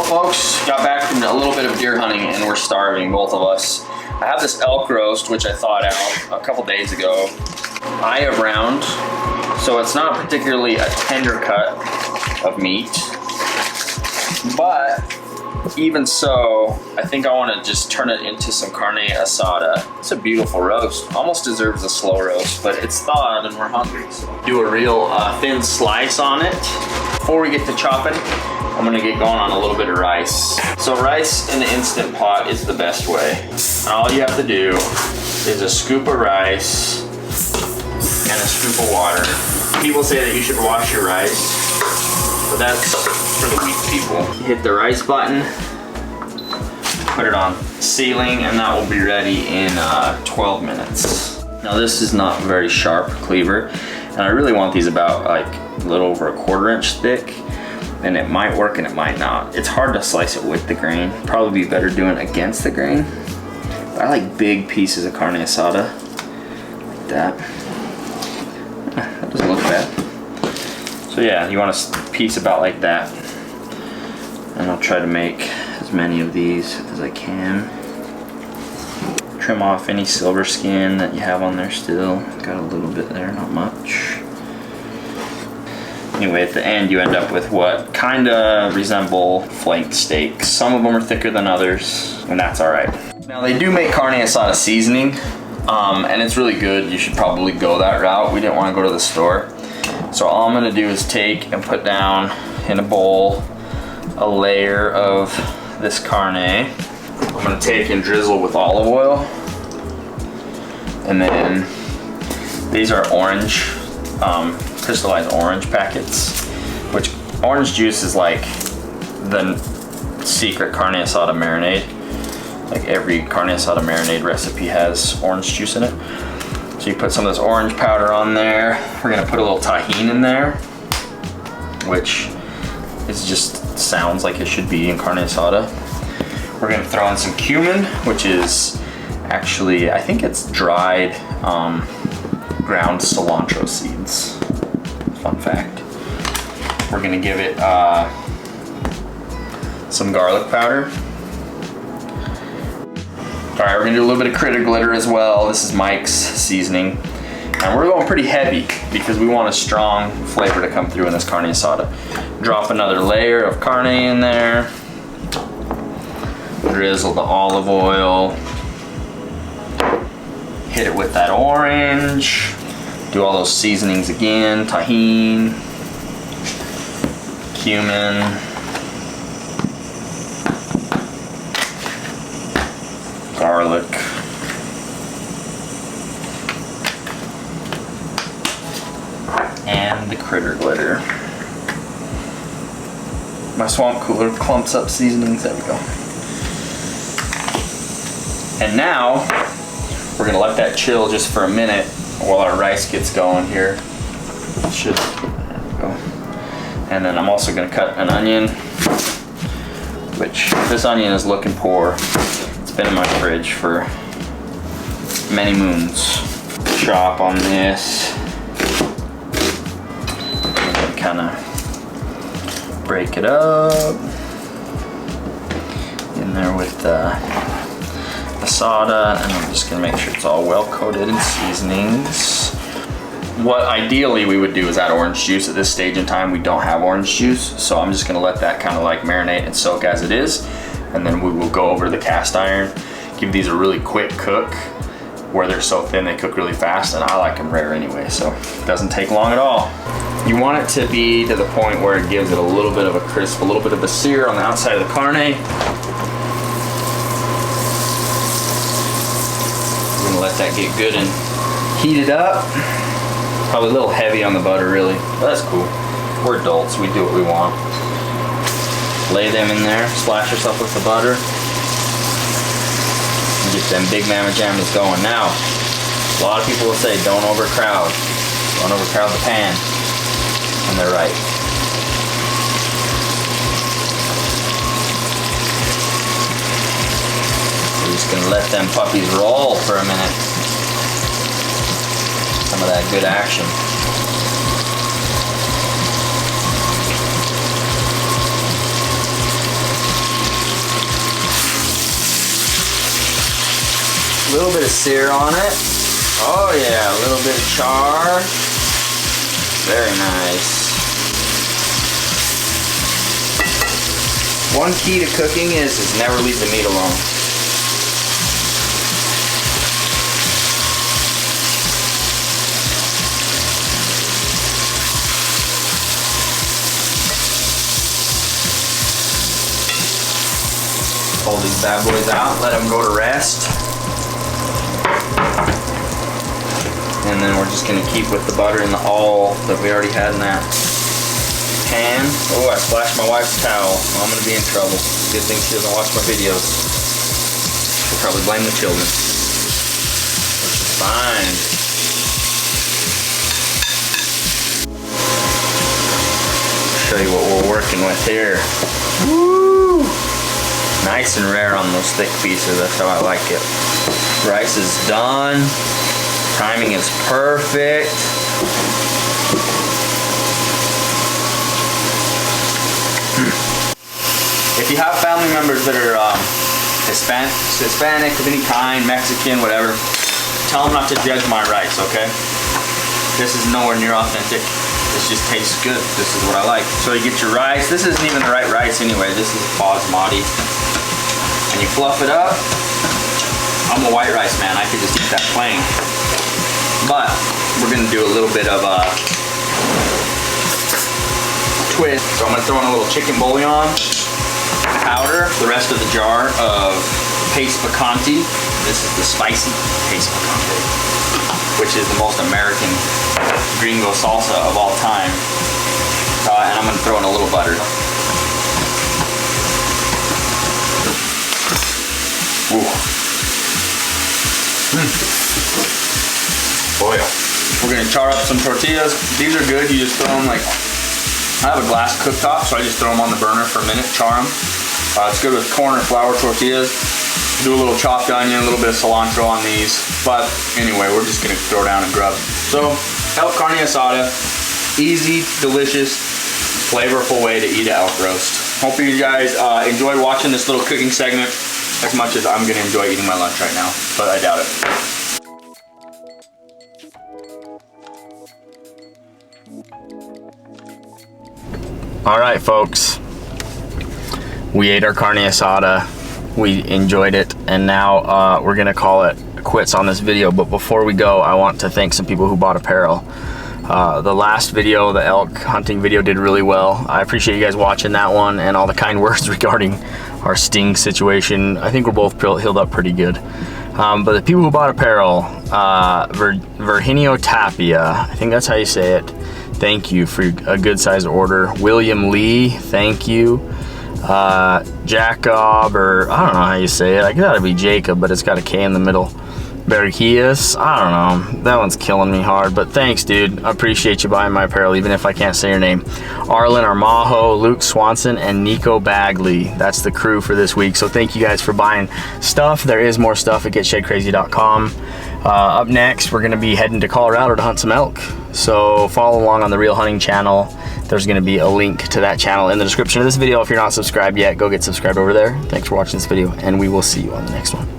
folks, got back from a little bit of deer hunting and we're starving, both of us. I have this elk roast, which I thawed out a couple days ago. Eye of round, so it's not particularly a tender cut of meat, but even so, I think I want to just turn it into some carne asada. It's a beautiful roast, almost deserves a slow roast, but it's thawed and we're hungry. So do a real thin slice on it. Before we get to chopping, I'm gonna get going on a little bit of rice. So rice in the Instant Pot is the best way. And all you have to do is a scoop of rice and a scoop of water. People say that you should wash your rice, but that's for the weak people. Hit the rice button, put it on sealing, and that will be ready in 12 minutes. Now this is not a very sharp cleaver, and I really want these about like a little over a 1/4 inch thick, and it might work and it might not. It's hard to slice it with the grain. Probably be better doing it against the grain. But I like big pieces of carne asada, like that. That doesn't look bad. So yeah, you want a piece about like that. And I'll try to make as many of these as I can. Trim off any silver skin that you have on there still. Got a little bit there, not much. Anyway, at the end you end up with what kind of resemble flank steaks. Some of them are thicker than others, and that's all right. Now they do make carne asada seasoning, and it's really good. You should probably go that route. We didn't want to go to the store. So all I'm gonna do is take and put down in a bowl a layer of this carne. I'm gonna take and drizzle with olive oil. And then these are orange, crystallized orange packets, which orange juice is like the secret carne asada marinade. Like every carne asada marinade recipe has orange juice in it. So you put some of this orange powder on there. We're gonna put a little tahini in there, which is just sounds like it should be in carne asada. We're gonna throw in some cumin, which is actually, I think it's dried ground cilantro seeds. Fun fact. We're gonna give it some garlic powder. All right, we're gonna do a little bit of critter glitter as well. This is Mike's seasoning. And we're going pretty heavy because we want a strong flavor to come through in this carne asada. Drop another layer of carne in there. Drizzle the olive oil. Hit it with that orange. Do all those seasonings again. Tahini, cumin, garlic, and the critter glitter. My swamp cooler clumps up seasonings. There we go. And now we're gonna let that chill just for a minute while our rice gets going here. There we go. And then I'm also gonna cut an onion, which this onion is looking poor. It's been in my fridge for many moons. Chop on this. Kind of break it up in there with the asada, and I'm just gonna make sure it's all well coated in seasonings. What ideally we would do is add orange juice. At this stage in time we don't have orange juice, so I'm just gonna let that kind of like marinate and soak as it is, and then we will go over the cast iron, give these a really quick cook. Where they're so thin they cook really fast, and I like them rare anyway, so it doesn't take long at all. You want it to be to the point where it gives it a little bit of a crisp, a little bit of a sear on the outside of the carne. We're gonna let that get good and heated up. Probably a little heavy on the butter really, but that's cool. We're adults, we do what we want. Lay them in there, splash yourself with the butter. Get them big mamma jammas going. Now, a lot of people will say don't overcrowd the pan, and they're right. We're just gonna let them puppies roll for a minute. Some of that good action. A little bit of sear on it. Oh yeah, a little bit of char. Very nice. One key to cooking is never leave the meat alone. Pull these bad boys out, let them go to rest. And then we're just gonna keep with the butter and the all that we already had in that pan. Oh, I splashed my wife's towel. Well, I'm gonna be in trouble. Good thing she doesn't watch my videos. She'll probably blame the children, which is fine. Show you what we're working with here. Woo! Nice and rare on those thick pieces. That's how I like it. Rice is done. Timing is perfect. If you have family members that are Hispanic of any kind, Mexican, whatever, tell them not to judge my rice, okay? This is nowhere near authentic. This just tastes good. This is what I like. So you get your rice. This isn't even the right rice anyway. This is basmati. And you fluff it up. I'm a white rice man. I could just eat that plain. But we're gonna do a little bit of a twist. So I'm gonna throw in a little chicken bouillon powder, the rest of the jar of paste picante. This is the spicy paste picante, which is the most American gringo salsa of all time. And I'm gonna throw in a little butter. Ooh. Boy. We're gonna char up some tortillas. These are good. You just throw them like, I have a glass cooktop, so I just throw them on the burner for a minute, char them. It's good with corn or flour tortillas. Do a little chopped onion, a little bit of cilantro on these. But anyway, we're just gonna throw down and grub. So, elk carne asada, easy, delicious, flavorful way to eat an elk roast. Hope you guys enjoy watching this little cooking segment as much as I'm gonna enjoy eating my lunch right now, but I doubt it. All right, folks. We ate our carne asada. We enjoyed it, and now we're gonna call it quits on this video. But before we go, I want to thank some people who bought apparel. The last video, the elk hunting video, did really well. I appreciate you guys watching that one and all the kind words regarding our sting situation. I think we're both healed up pretty good. But the people who bought apparel, Virginio Tapia, I think that's how you say it. Thank you for a good size order. William Lee, thank you. Jacob, or I don't know how you say it. I gotta be Jacob, but it's got a K in the middle. Bergias, I don't know. That one's killing me hard, but thanks, dude. I appreciate you buying my apparel, even if I can't say your name. Arlen Armajo, Luke Swanson, and Nico Bagley. That's the crew for this week. So thank you guys for buying stuff. There is more stuff at getshedcrazy.com. Up next, we're gonna be heading to Colorado to hunt some elk. So follow along on the Real Hunting channel. There's gonna be a link to that channel in the description of this video. If you're not subscribed yet, go get subscribed over there. Thanks for watching this video, and we will see you on the next one.